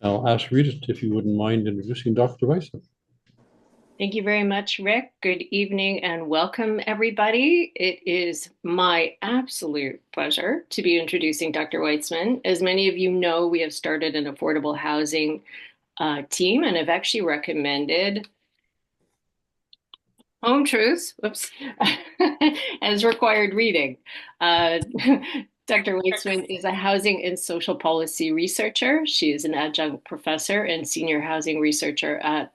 I'll ask Rita if you wouldn't mind introducing Dr. Weissman. Thank you very much, Rick. Good evening and welcome, everybody. It is my absolute pleasure to be introducing Dr. Weitzman. As many of you know, we have started an affordable housing team and have actually recommended Home Truths, whoops, as required reading. Uh, Dr. Weitzman is a housing and social policy researcher. She is an adjunct professor and senior housing researcher at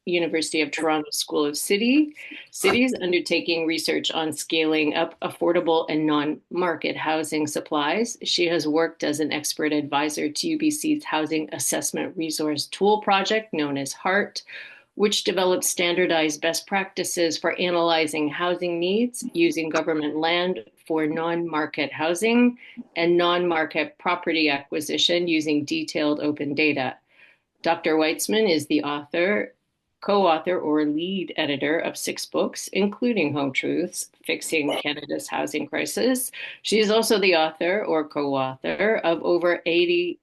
University of Toronto School of Cities, undertaking research on scaling up affordable and non-market housing supplies. She has worked as an expert advisor to UBC's Housing Assessment Resource Tool project, known as HART, which develops standardized best practices for analyzing housing needs using government land for non-market housing and non-market property acquisition using detailed open data. Dr. Weitzman is the author, co-author, or lead editor of 6 books, including Home Truths, Fixing Canada's Housing Crisis. She is also the author or co-author of over 80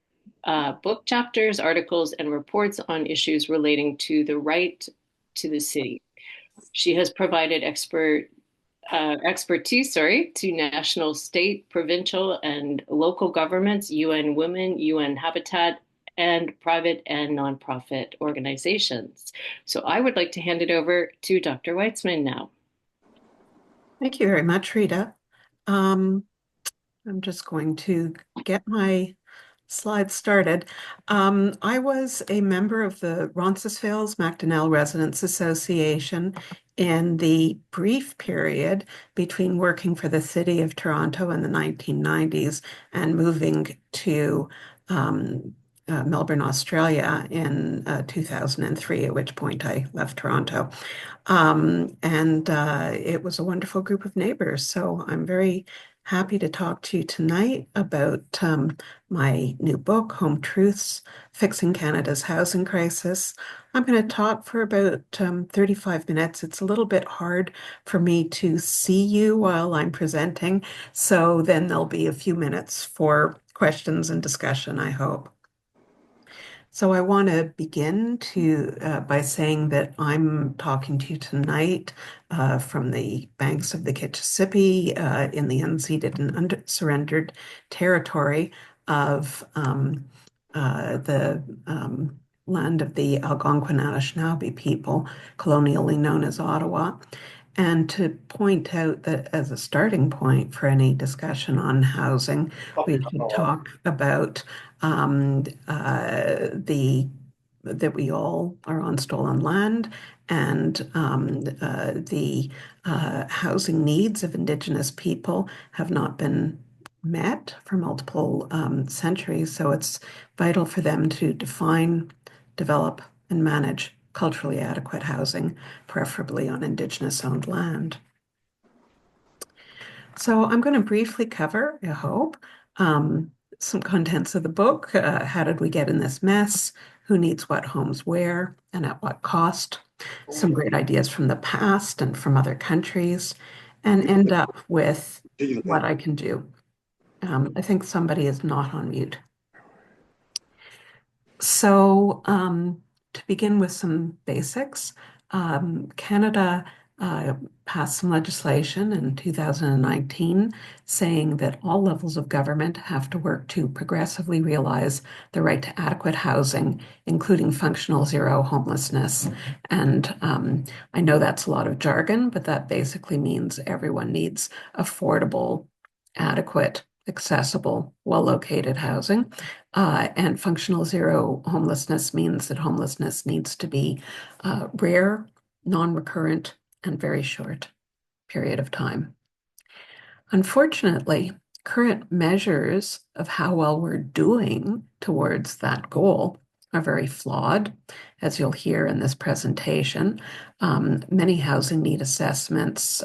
book chapters, articles, and reports on issues relating to the right to the city. She has provided expertise, to national, state, provincial, and local governments, UN Women, UN Habitat, and private and nonprofit organizations. So I would like to hand it over to Dr. Weitzman now. Thank you very much, Rita. I'm just going to get my slides started. I was a member of the Roncesvalles-Macdonell Residents Association in the brief period between working for the City of Toronto in the 1990s and moving to Melbourne, Australia in 2003, at which point I left Toronto. It was a wonderful group of neighbors. So I'm very happy to talk to you tonight about my new book, Home Truths, Fixing Canada's Housing Crisis. I'm going to talk for about 35 minutes. It's a little bit hard for me to see you while I'm presenting, so then there'll be a few minutes for questions and discussion, I hope. So I want to begin by saying that I'm talking to you tonight from the banks of the Kitchissippi in the unceded and surrendered territory of the land of the Algonquin Anishinaabe people, colonially known as Ottawa. And to point out that as a starting point for any discussion on housing, we should talk about that we all are on stolen land and the housing needs of Indigenous people have not been met for multiple centuries. So it's vital for them to define, develop, and manage culturally adequate housing, preferably on Indigenous-owned land. So I'm going to briefly cover, I hope, some contents of the book. How did we get in this mess? Who needs what homes where and at what cost? Some great ideas from the past and from other countries, and end up with what I can do. I think somebody is not on mute. So to begin with some basics, Canada passed some legislation in 2019 saying that all levels of government have to work to progressively realize the right to adequate housing, including functional zero homelessness. And I know that's a lot of jargon, but that basically means everyone needs affordable, adequate, accessible, well-located housing. And functional zero homelessness means that homelessness needs to be rare, non-recurrent, and very short period of time. Unfortunately, current measures of how well we're doing towards that goal are very flawed, as you'll hear in this presentation. Many housing need assessments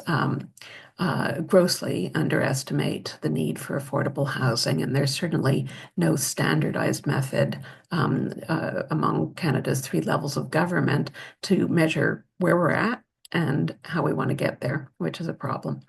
grossly underestimate the need for affordable housing, and there's certainly no standardized method among Canada's 3 levels of government to measure where we're at and how we want to get there, which is a problem.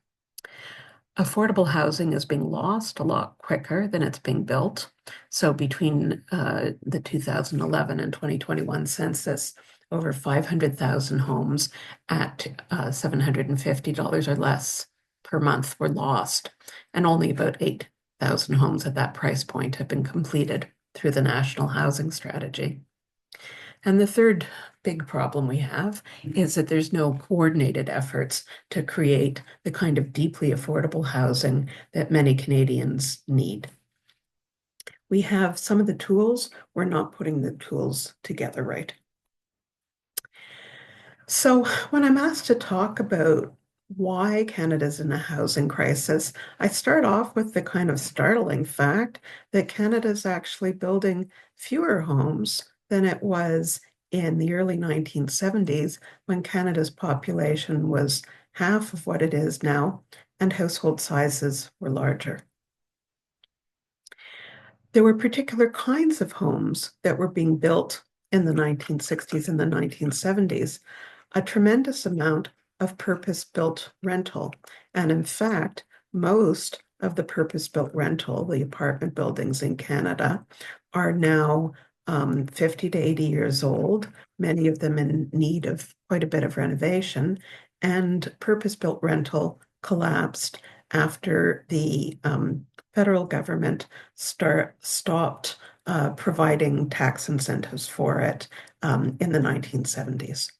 affordable housing is being lost a lot quicker than it's being built. So between the 2011 and 2021 census, over 500,000 homes at $750 or less per month were lost, and only about 8,000 homes at that price point have been completed through the National Housing Strategy. And the third big problem we have is that there's no coordinated efforts to create the kind of deeply affordable housing that many Canadians need. We have some of the tools, we're not putting the tools together right. So when I'm asked to talk about why Canada's in a housing crisis, I start off with the kind of startling fact that Canada's actually building fewer homes than it was in the early 1970s, when Canada's population was half of what it is now and household sizes were larger. There were particular kinds of homes that were being built in the 1960s and the 1970s, a tremendous amount of purpose-built rental. And in fact, most of the purpose-built rental, the apartment buildings in Canada, are now 50 to 80 years old, many of them in need of quite a bit of renovation. And purpose-built rental collapsed after the federal government stopped providing tax incentives for it in the 1970s.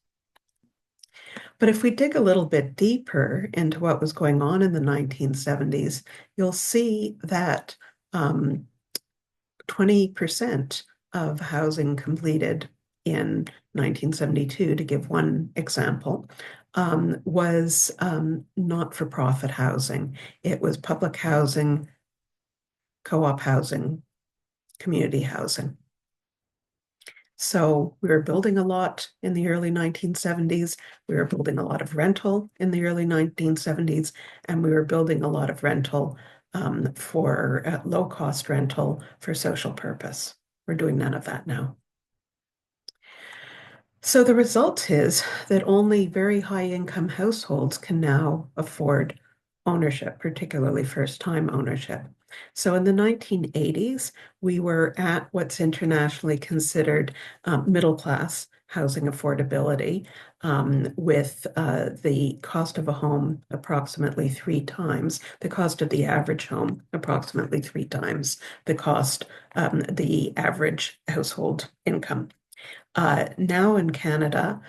But if we dig a little bit deeper into what was going on in the 1970s, you'll see that 20% of housing completed in 1972, to give one example, was not-for-profit housing. It was public housing, co-op housing, community housing. So we were building a lot in the early 1970s. We were building a lot of rental in the early 1970s, and we were building a lot of rental for low-cost rental for social purpose. We're doing none of that now. So the result is that only very high-income households can now afford ownership, particularly first-time ownership. So in the 1980s, we were at what's internationally considered middle-class housing affordability, with the cost of a home approximately 3 times, the cost of the average home approximately 3 times the cost, the average household income. Now in Canada,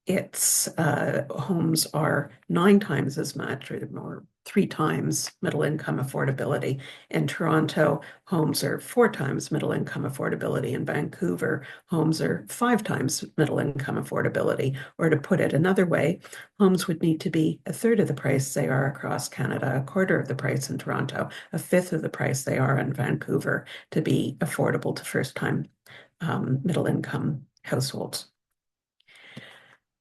its homes are 9 times as much, or 3 times middle income affordability. In Toronto, homes are 4 times middle income affordability. In Vancouver, homes are 5 times middle income affordability. Or to put it another way, homes would need to be 1/3 of the price they are across Canada, 1/4 of the price in Toronto, 1/5 of the price they are in Vancouver to be affordable to first-time middle income households.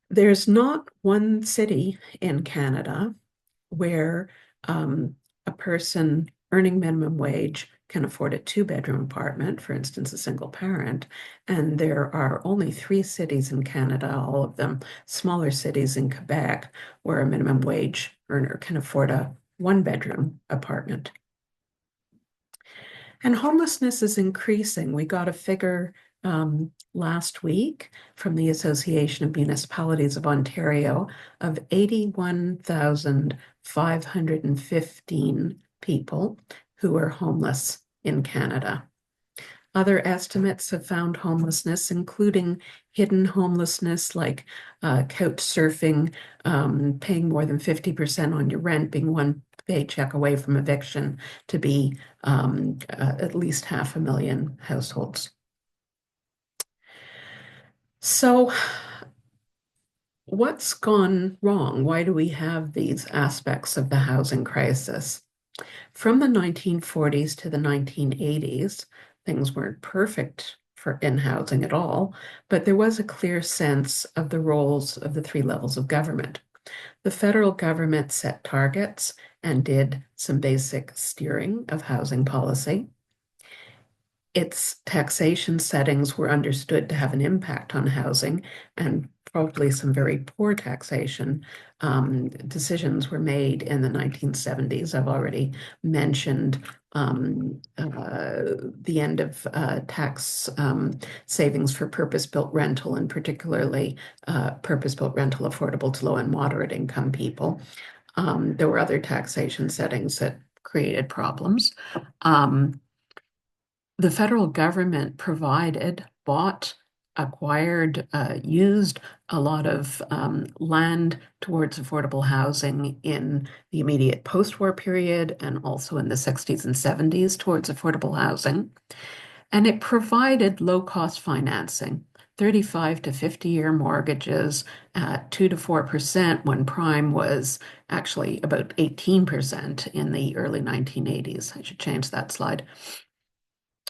There's not one city in Canada where a person earning minimum wage can afford a 2-bedroom apartment, for instance, a single parent. And there are only 3 cities in Canada, all of them smaller cities in Quebec, where a minimum wage earner can afford a 1-bedroom apartment. And homelessness is increasing. We got a figure last week from the Association of Municipalities of Ontario of 81,515 people who are homeless in Canada. Other estimates have found homelessness, including hidden homelessness like couch surfing, paying more than 50% on your rent, being one paycheck away from eviction, to be at least 500,000 households. So what's gone wrong? Why do we have these aspects of the housing crisis? From the 1940s to the 1980s, things weren't perfect in housing at all, but there was a clear sense of the roles of the 3 levels of government. The federal government set targets and did some basic steering of housing policy. Its taxation settings were understood to have an impact on housing, and probably some very poor taxation decisions were made in the 1970s. I've already mentioned the end of tax savings for purpose-built rental, and particularly purpose-built rental affordable to low and moderate income people. There were other taxation settings that created problems. The federal government bought, acquired, used a lot of land towards affordable housing in the immediate post-war period and also in the 60s and 70s towards affordable housing. And it provided low-cost financing, 35 to 50-year mortgages at 2 to 4% when prime was actually about 18% in the early 1980s. I should change that slide.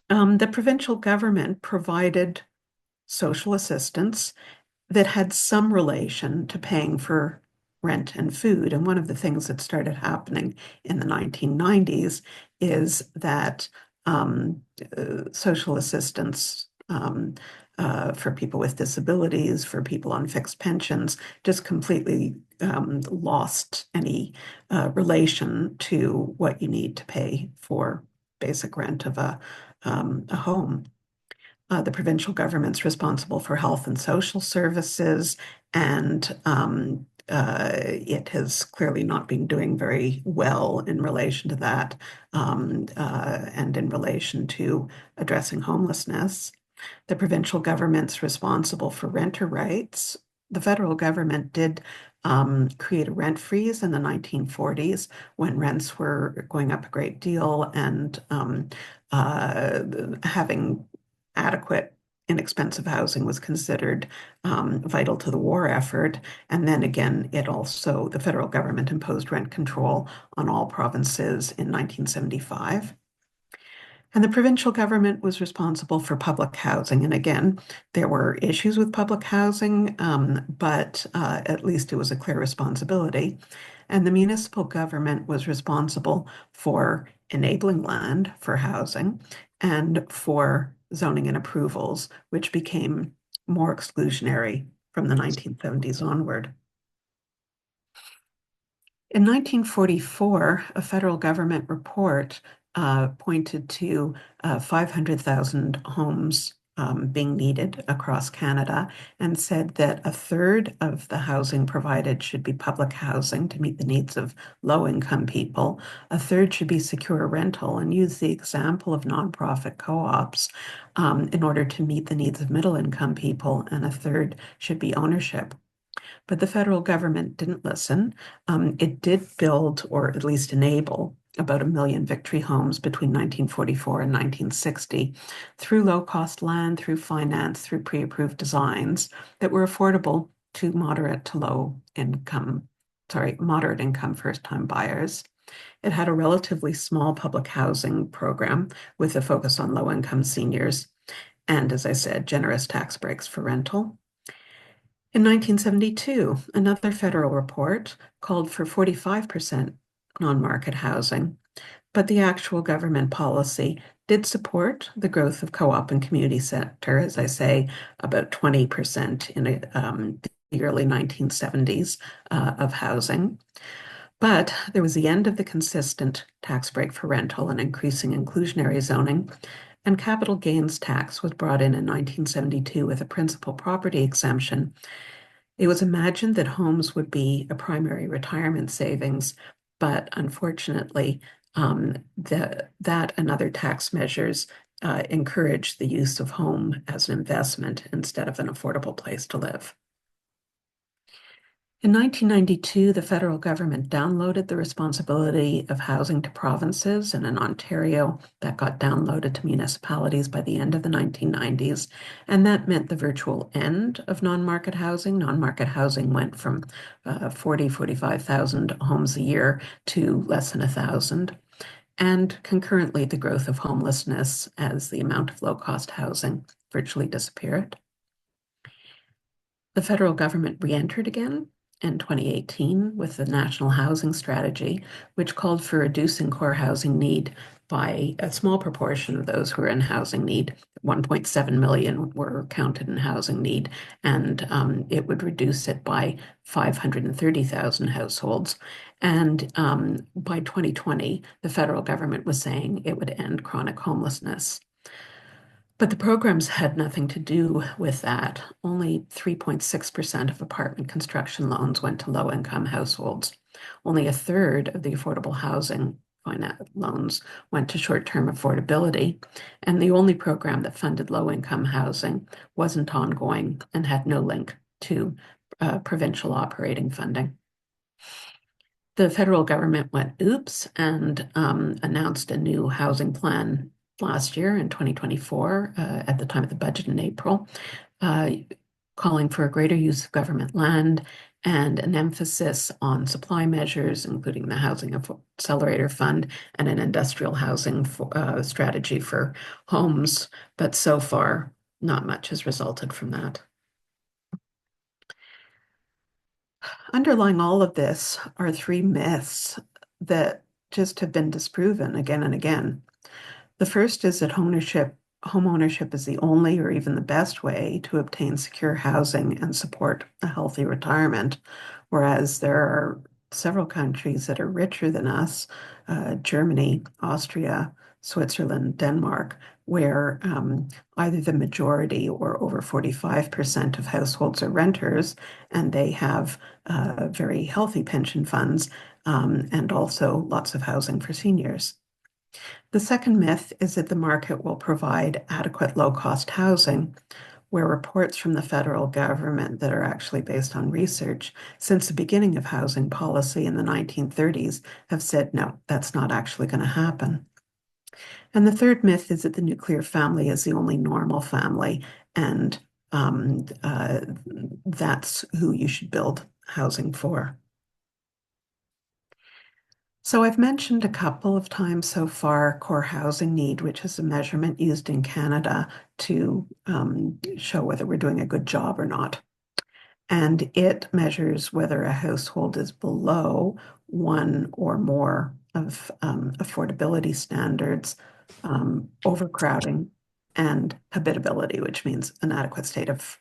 The provincial government provided social assistance that had some relation to paying for rent and food. And one of the things that started happening in the 1990s is that social assistance for people with disabilities, for people on fixed pensions, just completely lost any relation to what you need to pay for basic rent of a home. The provincial government's responsible for health and social services, and it has clearly not been doing very well in relation to that and in relation to addressing homelessness. The provincial government's responsible for renter rights. The federal government did create a rent freeze in the 1940s when rents were going up a great deal, and having adequate, inexpensive housing was considered vital to the war effort. And then again, the federal government imposed rent control on all provinces in 1975. And the provincial government was responsible for public housing. And again, there were issues with public housing, but at least it was a clear responsibility. And the municipal government was responsible for enabling land for housing and for zoning and approvals, which became more exclusionary from the 1970s onward. In 1944, a federal government report pointed to 500,000 homes being needed across Canada, and said that a third of the housing provided should be public housing to meet the needs of low-income people. A third should be secure rental, and use the example of nonprofit co-ops in order to meet the needs of middle-income people, and a third should be ownership. But the federal government didn't listen. It did build, or at least enable, about 1 million victory homes between 1944 and 1960 through low-cost land, through finance, through pre-approved designs that were affordable to moderate income first-time buyers. It had a relatively small public housing program with a focus on low-income seniors, and, as I said, generous tax breaks for rental. In 1972, another federal report called for 45% non-market housing, but the actual government policy did support the growth of co-op and community sector, as I say, about 20% in the early 1970s of housing. But there was the end of the consistent tax break for rental and increasing inclusionary zoning, and capital gains tax was brought in 1972 with a principal property exemption. It was imagined that homes would be a primary retirement savings, but unfortunately, that and other tax measures encouraged the use of home as an investment instead of an affordable place to live. In 1992, the federal government downloaded the responsibility of housing to provinces, and in Ontario, that got downloaded to municipalities by the end of the 1990s, and that meant the virtual end of non-market housing. Non-market housing went from 45,000 homes a year to less than 1,000, and concurrently, the growth of homelessness as the amount of low-cost housing virtually disappeared. The federal government re-entered again in 2018 with the National Housing Strategy, which called for reducing core housing need by a small proportion of those who are in housing need. 1.7 million were counted in housing need, and it would reduce it by 530,000 households. And by 2020, the federal government was saying it would end chronic homelessness. But the programs had nothing to do with that. Only 3.6% of apartment construction loans went to low-income households. Only a third of the affordable housing loans went to short-term affordability. And the only program that funded low-income housing wasn't ongoing and had no link to provincial operating funding. The federal government went oops and announced a new housing plan last year in 2024 at the time of the budget in April, calling for a greater use of government land and an emphasis on supply measures, including the Housing Accelerator Fund and an industrial housing strategy for homes. But so far, not much has resulted from that. Underlying all of this are three myths that just have been disproven again and again. The first is that home ownership is the only or even the best way to obtain secure housing and support a healthy retirement, whereas there are several countries that are richer than us, Germany, Austria, Switzerland, Denmark, where either the majority or over 45% of households are renters, and they have very healthy pension funds and also lots of housing for seniors. The second myth is that the market will provide adequate low-cost housing, where reports from the federal government that are actually based on research since the beginning of housing policy in the 1930s have said, no, that's not actually going to happen. And the third myth is that the nuclear family is the only normal family, and that's who you should build housing for. So I've mentioned a couple of times so far core housing need, which is a measurement used in Canada to show whether we're doing a good job or not. And it measures whether a household is below one or more of affordability standards, overcrowding, and habitability, which means an adequate state of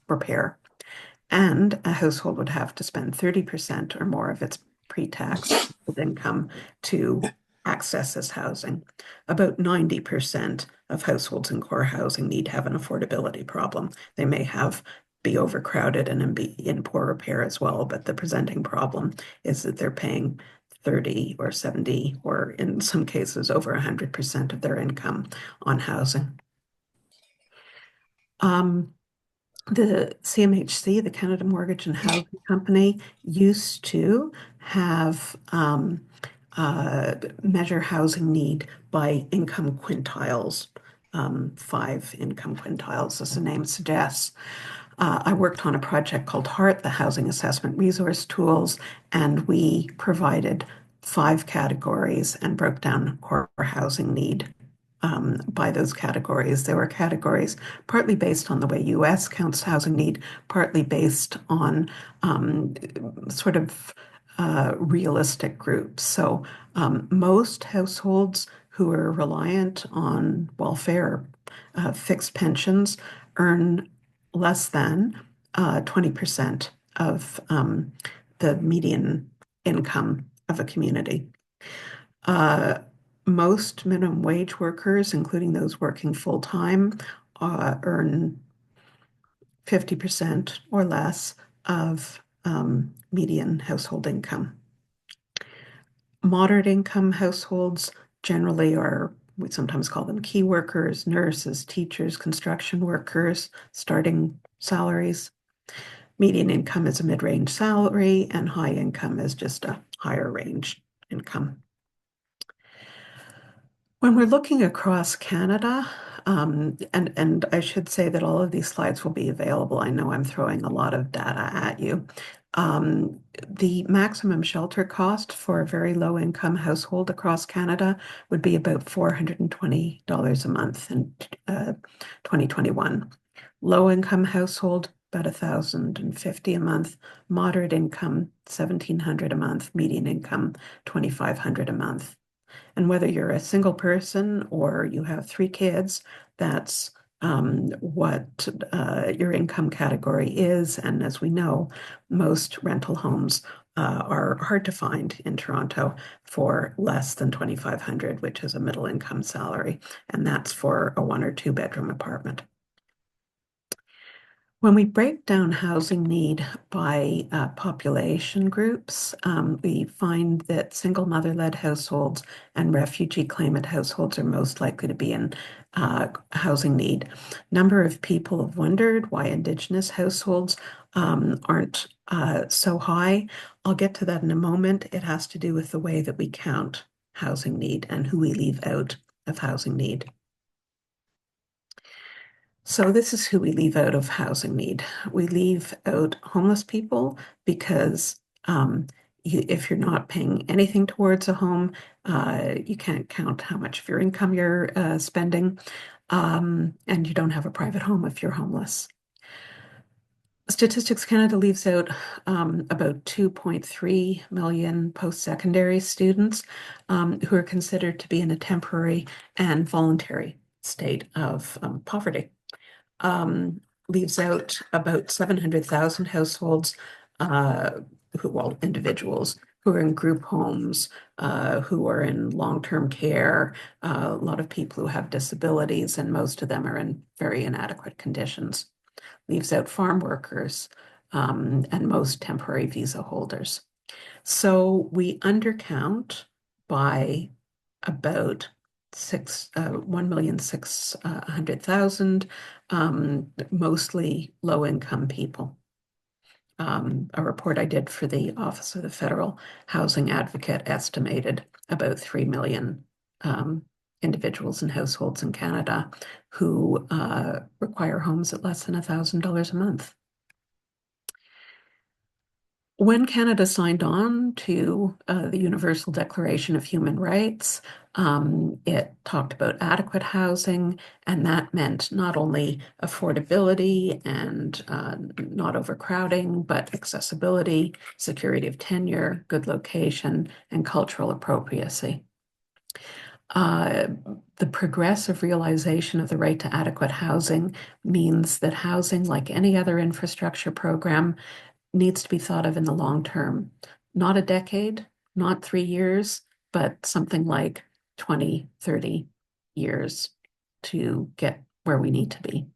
repair. And a household would have to spend 30% or more of its pre-tax income to access this housing. About 90% of households in core housing need have an affordability problem. They may be overcrowded and be in poor repair as well, but the presenting problem is that they're paying 30 or 70 or in some cases over 100% of their income on housing. The CMHC, the Canada Mortgage and Housing Company, used to have measure housing need by income quintiles, 5 income quintiles, as the name suggests. I worked on a project called HART, the Housing Assessment Resource Tools, and we provided 5 categories and broke down core housing need by those categories. There were categories partly based on the way US counts housing need, partly based on sort of realistic groups. So most households who are reliant on welfare, fixed pensions, earn less than 20% of the median income of a community. Most minimum wage workers, including those working full-time, earn 50% or less of median household income. Moderate income households generally we sometimes call them key workers, nurses, teachers, construction workers, starting salaries. Median income is a mid-range salary, and high income is just a higher range income. When we're looking across Canada, and I should say that all of these slides will be available. I know I'm throwing a lot of data at you. The maximum shelter cost for a very low income household across Canada would be about $420 a month in 2021. Low income household, about $1,050 a month. Moderate income, $1,700 a month. Median income, $2,500 a month. And whether you're a single person or you have 3 kids, that's what your income category is. And as we know, most rental homes are hard to find in Toronto for less than $2,500, which is a middle income salary. And that's for a 1 or 2 bedroom apartment. When we break down housing need by population groups, we find that single mother-led households and refugee claimant households are most likely to be in housing need. Number of people have wondered why Indigenous households aren't so high. I'll get to that in a moment. It has to do with the way that we count housing need and who we leave out of housing need. So this is who we leave out of housing need. We leave out homeless people because if you're not paying anything towards a home, you can't count how much of your income you're spending, and you don't have a private home if you're homeless. Statistics Canada leaves out about 2.3 million post-secondary students who are considered to be in a temporary and voluntary state of poverty. Leaves out about 700,000 households, individuals who are in group homes, who are in long-term care, a lot of people who have disabilities, and most of them are in very inadequate conditions. Leaves out farm workers and most temporary visa holders. So we undercount by about 1,600,000, mostly low-income people. A report I did for the Office of the Federal Housing Advocate estimated about 3 million individuals and households in Canada who require homes at less than $1,000 a month. When Canada signed on to the Universal Declaration of Human Rights, it talked about adequate housing, and that meant not only affordability and not overcrowding, but accessibility, security of tenure, good location, and cultural appropriacy. The progressive realization of the right to adequate housing means that housing, like any other infrastructure program, needs to be thought of in the long term, not a decade, not 3 years, but something like 20, 30 years to get where we need to be.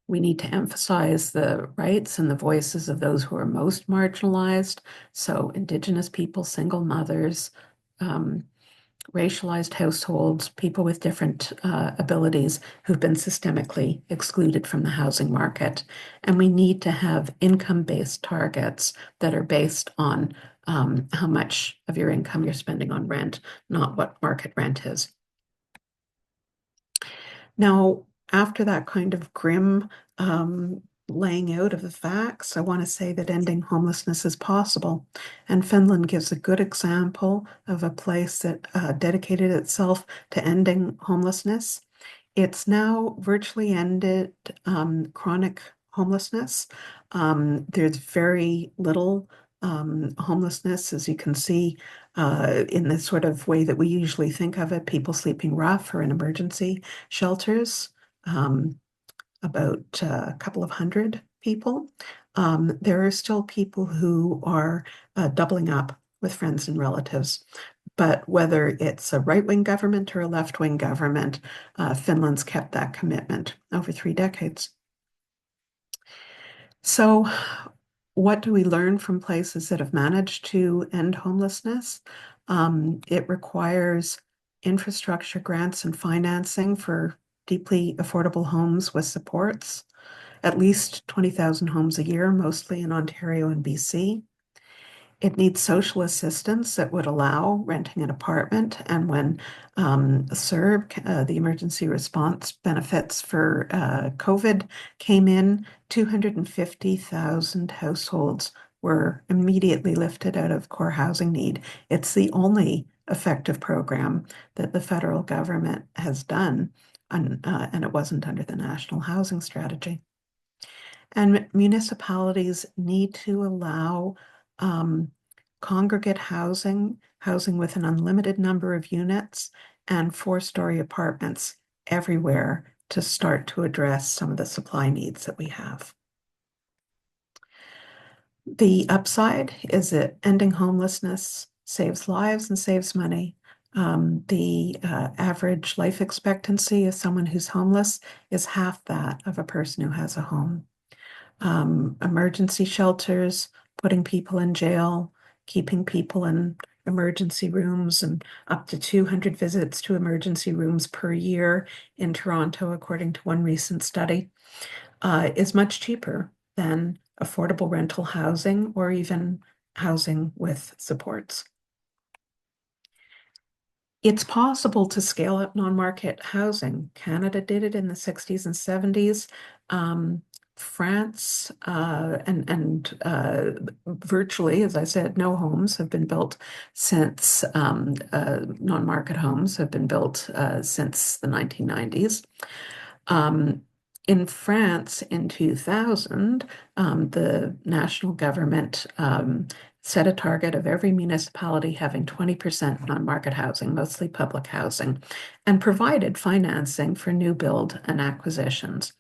We need to emphasize the rights and the voices of those who are most marginalized, so Indigenous people, single mothers, racialized households, people with different abilities who've been systemically excluded from the housing market. And we need to have income-based targets that are based on how much of your income you're spending on rent, not what market rent is. Now, after that kind of grim laying out of the facts, I want to say that ending homelessness is possible. And Finland gives a good example of a place that dedicated itself to ending homelessness. It's now virtually ended chronic homelessness. There's very little homelessness, as you can see, in the sort of way that we usually think of it, people sleeping rough or in emergency shelters. About a couple of hundred people. There are still people who are doubling up with friends and relatives. But whether it's a right-wing government or a left-wing government, Finland's kept that commitment over 3 decades. So what do we learn from places that have managed to end homelessness? It requires infrastructure grants and financing for deeply affordable homes with supports, at least 20,000 homes a year, mostly in Ontario and BC. It needs social assistance that would allow renting an apartment. And when CERB, the emergency response benefits for COVID, came in, 250,000 households were immediately lifted out of core housing need. It's the only effective program that the federal government has done, and it wasn't under the National Housing Strategy. And municipalities need to allow congregate housing housing with an unlimited number of units, and four-story apartments everywhere to start to address some of the supply needs that we have. The upside is that ending homelessness saves lives and saves money. The average life expectancy of someone who's homeless is half that of a person who has a home. Emergency shelters, putting people in jail, keeping people in emergency rooms, and up to 200 visits to emergency rooms per year in Toronto, according to one recent study, is much cheaper than affordable rental housing or even housing with supports. It's possible to scale up non-market housing. Canada did it in the 60s and 70s. France and virtually, as I said, no homes have been built since non-market homes have been built since the 1990s. In France in 2000, the national government set a target of every municipality having 20% non-market housing, mostly public housing, and provided financing for new build and acquisitions.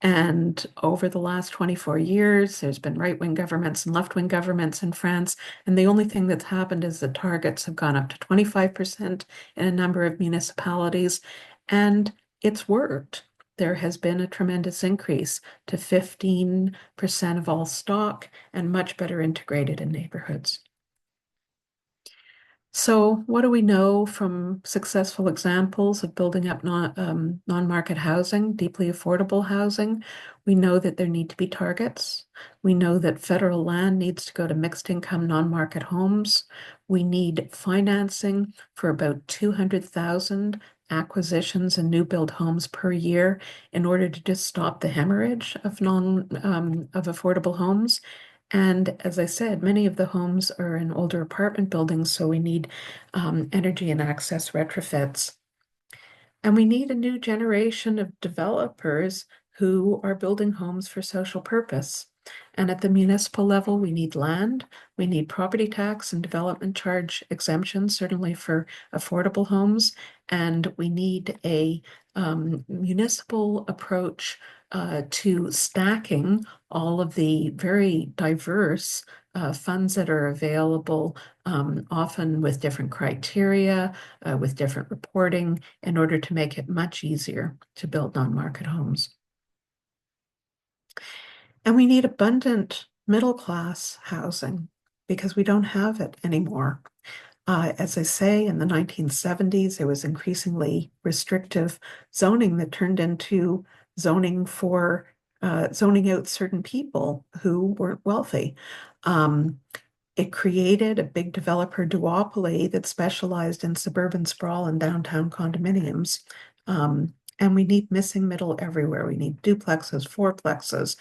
And over the last 24 years, there's been right-wing governments and left-wing governments in France. And the only thing that's happened is the targets have gone up to 25% in a number of municipalities. And it's worked. There has been a tremendous increase to 15% of all stock and much better integrated in neighborhoods. So what do we know from successful examples of building up non-market housing, deeply affordable housing? We know that there need to be targets. We know that federal land needs to go to mixed income non-market homes. We need financing for about 200,000 acquisitions and new build homes per year in order to just stop the hemorrhage of affordable homes. And as I said, many of the homes are in older apartment buildings, so we need energy and access retrofits. And we need a new generation of developers who are building homes for social purpose. And at the municipal level, we need land, we need property tax and development charge exemptions, certainly for affordable homes, and we need a municipal approach to stacking all of the very diverse funds that are available, often with different criteria, with different reporting, in order to make it much easier to build non-market homes. And we need abundant middle-class housing because we don't have it anymore. As I say, in the 1970s, there was increasingly restrictive zoning that turned into zoning for zoning out certain people who weren't wealthy. It created a big developer duopoly that specialized in suburban sprawl and downtown condominiums. And we need missing middle everywhere. We need duplexes, fourplexes,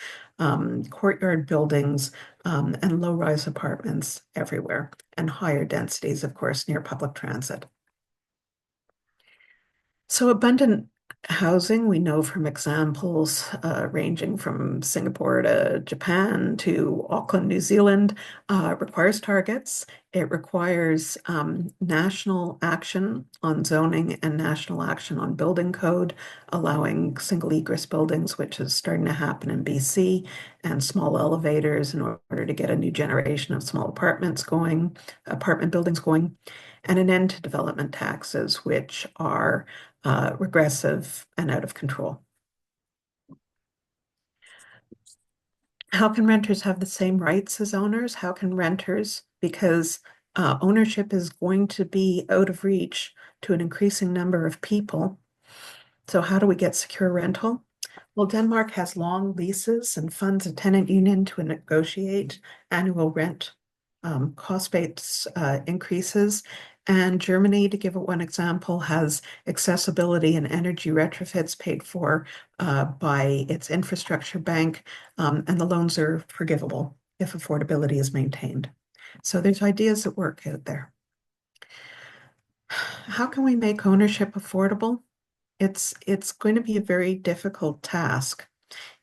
courtyard buildings, and low-rise apartments everywhere, and higher densities, of course, near public transit. So abundant housing, we know from examples ranging from Singapore to Japan to Auckland, New Zealand, requires targets. It requires national action on zoning and national action on building code, allowing single egress buildings, which is starting to happen in BC, and small elevators in order to get a new generation of small apartment buildings going, and an end to development taxes, which are regressive and out of control. How can renters have the same rights as owners? How can renters, because ownership is going to be out of reach to an increasing number of people. So how do we get secure rental? Well, Denmark has long leases and funds a tenant union to negotiate annual rent cost-based increases. And Germany, to give it one example, has accessibility and energy retrofits paid for by its infrastructure bank, and the loans are forgivable if affordability is maintained. So there's ideas that work out there. How can we make ownership affordable? It's going to be a very difficult task.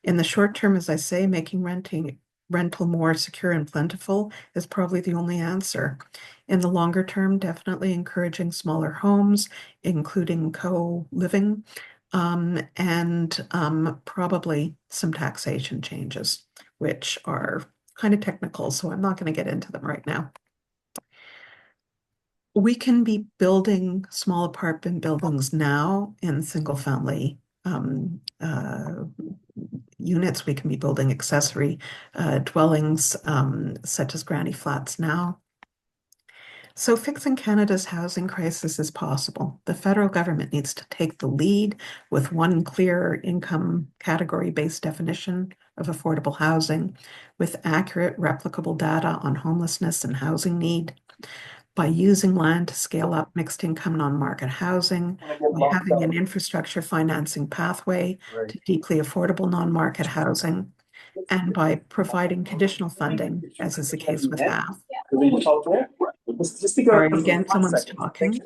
In the short term, as I say, making renting rental more secure and plentiful is probably the only answer. In the longer term, definitely encouraging smaller homes, including co-living, and probably some taxation changes, which are kind of technical, so I'm not going to get into them right now. We can be building small apartment buildings now in single family units. We can be building accessory dwellings such as granny flats now. So fixing Canada's housing crisis is possible. The federal government needs to take the lead with one clear income category-based definition of affordable housing, with accurate replicable data on homelessness and housing need, by using land to scale up mixed income non-market housing, by having an infrastructure financing pathway to deeply affordable non-market housing, and by providing conditional funding, as is the case with half. Sorry, again, someone's talking.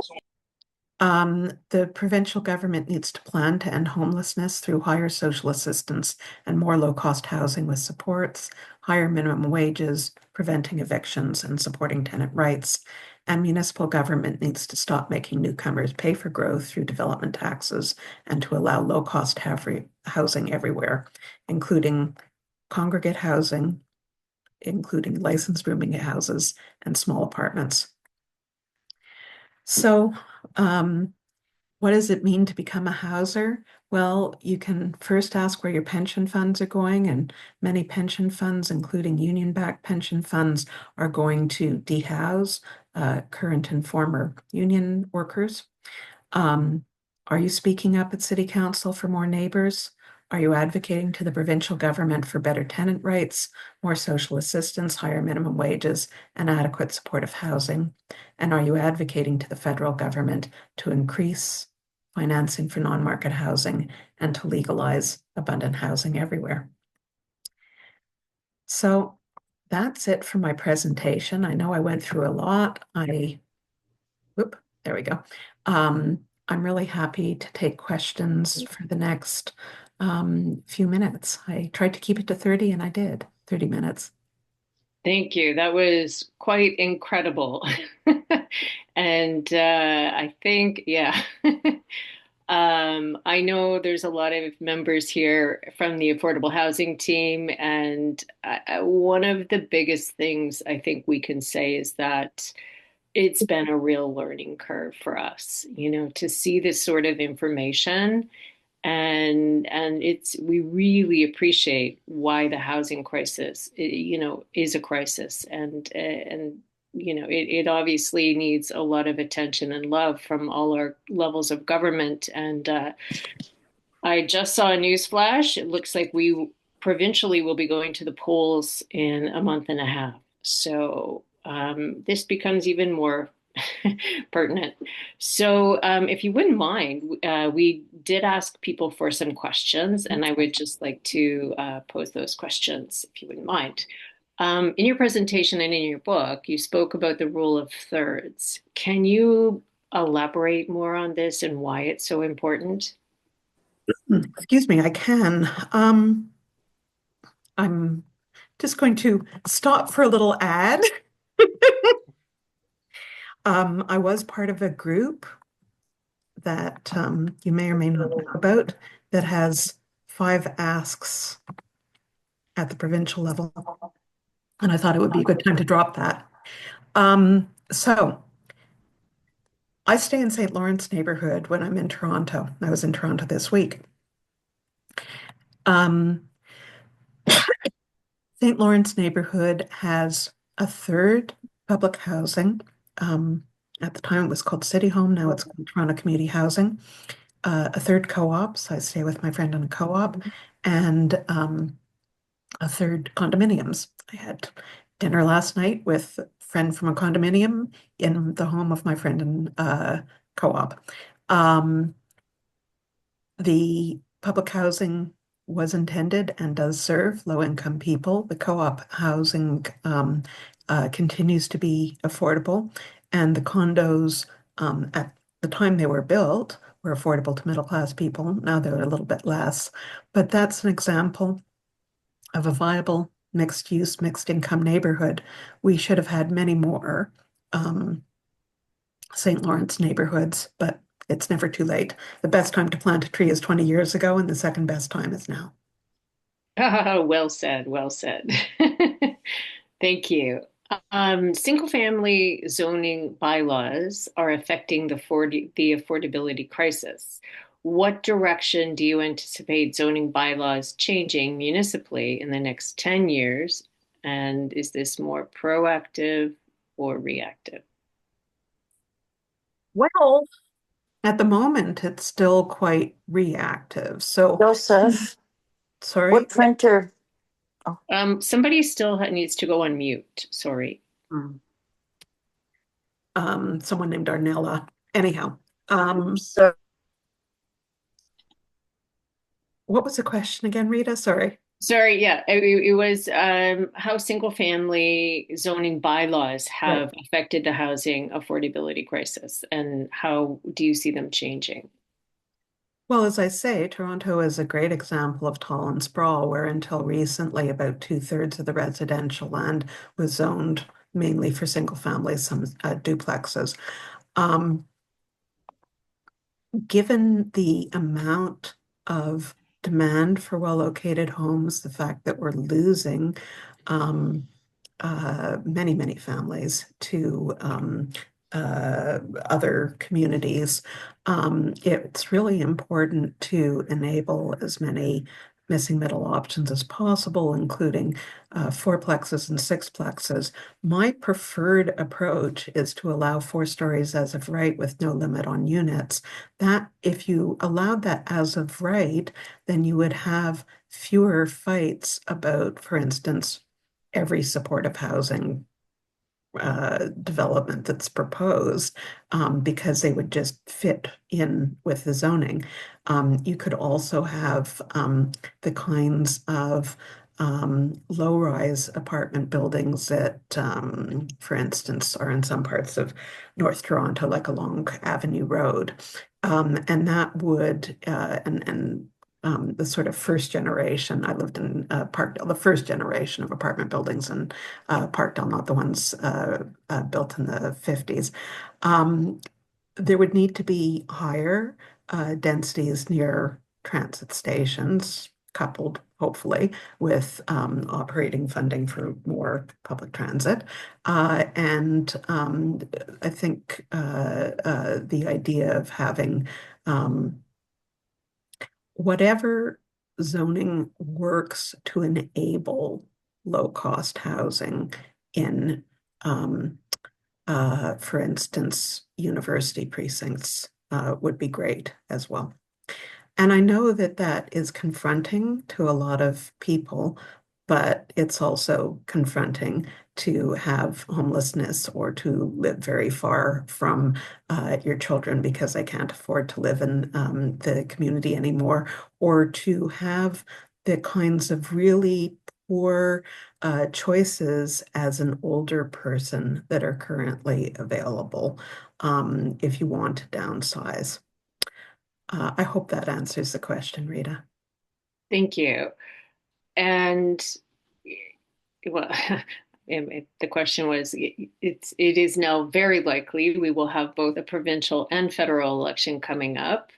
The provincial government needs to plan to end homelessness through higher social assistance and more low-cost housing with supports, higher minimum wages, preventing evictions, and supporting tenant rights. And municipal government needs to stop making newcomers pay for growth through development taxes and to allow low-cost housing everywhere, including congregate housing, including licensed rooming houses and small apartments. So, what does it mean to become a houser? Well, you can first ask where your pension funds are going, and many pension funds, including union-backed pension funds, are going to dehouse current and former union workers. Are you speaking up at City Council for more neighbors? Are you advocating to the provincial government for better tenant rights, more social assistance, higher minimum wages, and adequate supportive housing? And are you advocating to the federal government to increase financing for non-market housing and to legalize abundant housing everywhere? So that's it for my presentation. I know I went through a lot. There we go. I'm really happy to take questions for the next few minutes. I tried to keep it to 30 and I did 30 minutes. Thank you. That was quite incredible. And I think, yeah. I know there's a lot of members here from the affordable housing team, and one of the biggest things I think we can say is that it's been a real learning curve for us, to see this sort of information. And we really appreciate why the housing crisis, is a crisis, and it obviously needs a lot of attention and love from all our levels of government. And I just saw a news flash. It looks like we provincially will be going to the polls in a month and a half. So this becomes even more pertinent. So if you wouldn't mind, we did ask people for some questions, and I would just like to pose those questions, if you wouldn't mind. In your presentation and in your book, you spoke about the rule of thirds. Can you elaborate more on this and why it's so important? Excuse me, I can. I'm just going to stop for a little ad. I was part of a group that you may or may not know about that has 5 asks at the provincial level. And I thought it would be a good time to drop that. So I stay in St. Lawrence neighborhood when I'm in Toronto. I was in Toronto this week. St. Lawrence neighborhood has a third public housing. At the time it was called City Home, now it's called Toronto Community Housing. A third co-op, so I stay with my friend in a co-op, and a third condominiums. I had dinner last night with a friend from a condominium in the home of my friend in a co-op. The public housing was intended and does serve low-income people. The co-op housing continues to be affordable, and the condos at the time they were built were affordable to middle-class people. Now they're a little bit less, but that's an example of a viable mixed use, mixed income neighborhood. We should have had many more St. Lawrence neighborhoods, but it's never too late. The best time to plant a tree is 20 years ago, and the second best time is now. Oh, well said, well said. Thank you. Single family zoning bylaws are affecting the affordability crisis. What direction do you anticipate zoning bylaws changing municipally in the next 10 years? And is this more proactive or reactive? Well, at the moment, it's still quite reactive. So, Joseph, sorry. what printer? Somebody still needs to go on mute. Sorry. Someone named Arnella. Anyhow, So what was the question again, Rita? Sorry. Sorry, yeah, it was how single family zoning bylaws have affected the housing affordability crisis, and how do you see them changing? Well, as I say, Toronto is a great example of tall and sprawl, where until recently about 2/3 of the residential land was zoned mainly for single families, some duplexes. Given the amount of demand for well-located homes, the fact that we're losing many, many families to other communities, it's really important to enable as many missing middle options as possible, including fourplexes and sixplexes. My preferred approach is to allow 4 stories as of right with no limit on units. That if you allowed that as of right, then you would have fewer fights about, for instance, every supportive housing development that's proposed, because they would just fit in with the zoning. You could also have the kinds of low-rise apartment buildings that, for instance, are in some parts of North Toronto, like along Avenue Road. And that would, the sort of first generation, I lived in Parkdale, the first generation of apartment buildings in Parkdale, not the ones built in the 50s. There would need to be higher densities near transit stations, coupled hopefully with operating funding for more public transit. And I think the idea of having whatever zoning works to enable low-cost housing in, for instance, university precincts would be great as well. And I know that that is confronting to a lot of people, but it's also confronting to have homelessness or to live very far from your children because they can't afford to live in the community anymore, or to have the kinds of really poor choices as an older person that are currently available if you want to downsize. I hope that answers the question, Rita. Thank you. And well, the question was, it is now very likely we will have both a provincial and federal election coming up.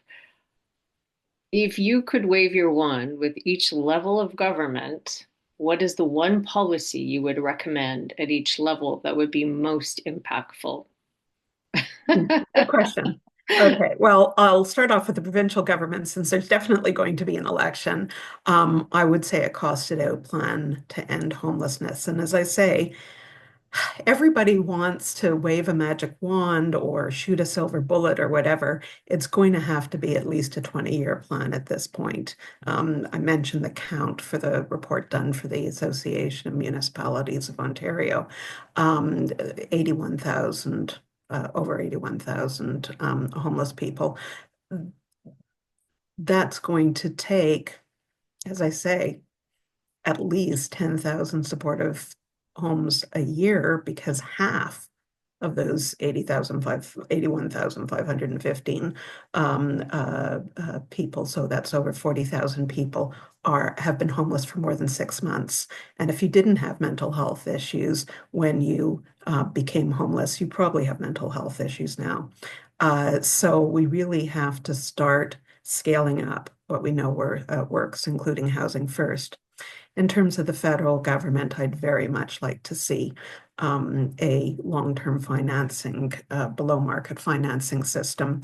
If you could wave your wand with each level of government, what is the one policy you would recommend at each level that would be most impactful? Good question. Okay, well, I'll start off with the provincial government since there's definitely going to be an election. I would say a costed out plan to end homelessness. And as I say, everybody wants to wave a magic wand or shoot a silver bullet or whatever. It's going to have to be at least a 20-year plan at this point. I mentioned the count for the report done for the Association of Municipalities of Ontario, 81,000, over 81,000 homeless people. That's going to take, as I say, at least 10,000 supportive homes a year, because half of those 81,515 people. So that's over 40,000 people have been homeless for more than 6 months. And if you didn't have mental health issues when you became homeless, you probably have mental health issues now. So we really have to start scaling up what we know works, including housing first. In terms of the federal government, I'd very much like to see a long-term financing, below market financing system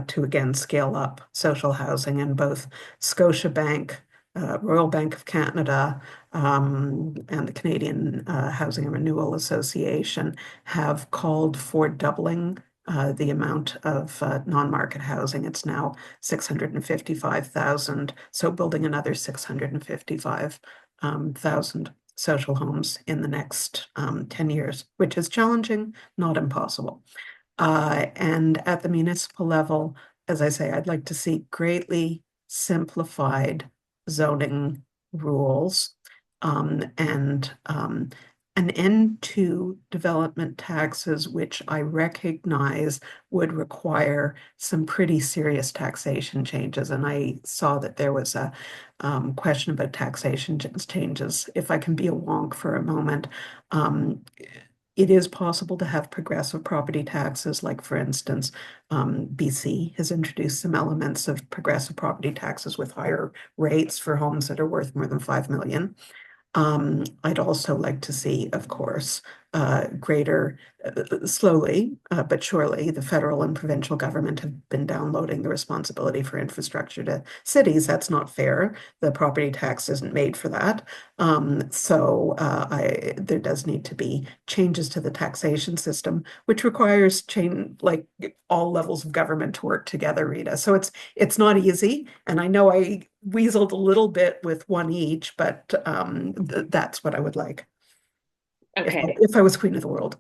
to again scale up social housing. And both Scotiabank, Royal Bank of Canada, and the Canadian Housing and Renewal Association have called for doubling the amount of non-market housing. It's now 655,000. So building another 655,000 social homes in the next 10 years, which is challenging, not impossible. And at the municipal level, as I say, I'd like to see greatly simplified zoning rules and an end to development taxes, which I recognize would require some pretty serious taxation changes. And I saw that there was a question about taxation changes. If I can be a wonk for a moment, it is possible to have progressive property taxes, like, for instance, BC has introduced some elements of progressive property taxes with higher rates for homes that are worth more than 5 million. I'd also like to see, of course, greater, slowly but surely, the federal and provincial government have been downloading the responsibility for infrastructure to cities. That's not fair. The property tax isn't made for that. So there does need to be changes to the taxation system, which requires like all levels of government to work together, Rita. So it's not easy, and I know I weaseled a little bit with one each, but that's what I would like. Okay. If I was queen of the world.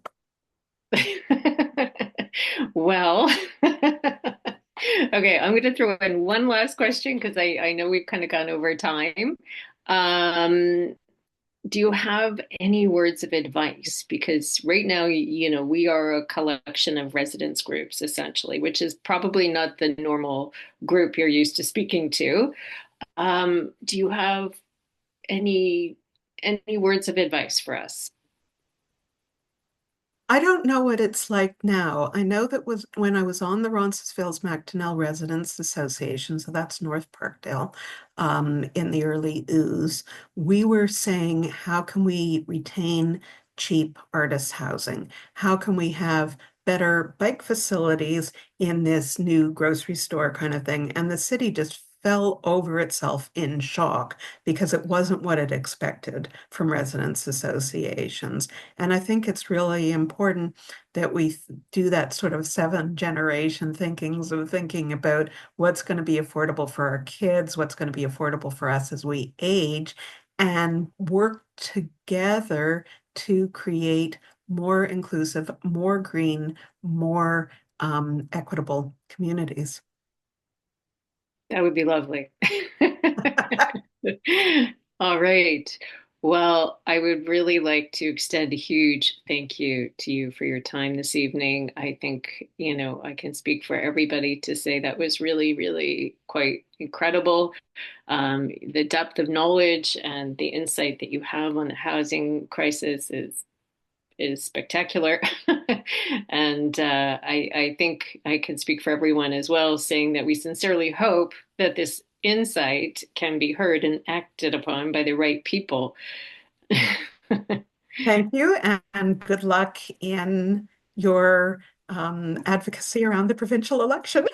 Well, okay, I'm going to throw in one last question because I know we've kind of gone over time. Do you have any words of advice? Because right now, we are a collection of residence groups, essentially, which is probably not the normal group you're used to speaking to. Do you have any words of advice for us? I don't know what it's like now. I know that was when I was on the Roncesvalles Macdonell Residents Association, so that's North Parkdale, in the early ooze, we were saying, how can we retain cheap artist housing? How can we have better bike facilities in this new grocery store kind of thing? And the city just fell over itself in shock because it wasn't what it expected from residents associations. And I think it's really important that we do that sort of 7th-generation thinking, so thinking about what's going to be affordable for our kids, what's going to be affordable for us as we age, and work together to create more inclusive, more green, more equitable communities. That would be lovely. All right. Well, I would really like to extend a huge thank you to you for your time this evening. I think, I can speak for everybody to say that was really, really quite incredible. The depth of knowledge and the insight that you have on the housing crisis is spectacular. And I think I can speak for everyone as well, saying that we sincerely hope that this insight can be heard and acted upon by the right people. Thank you, and good luck in your advocacy around the provincial election.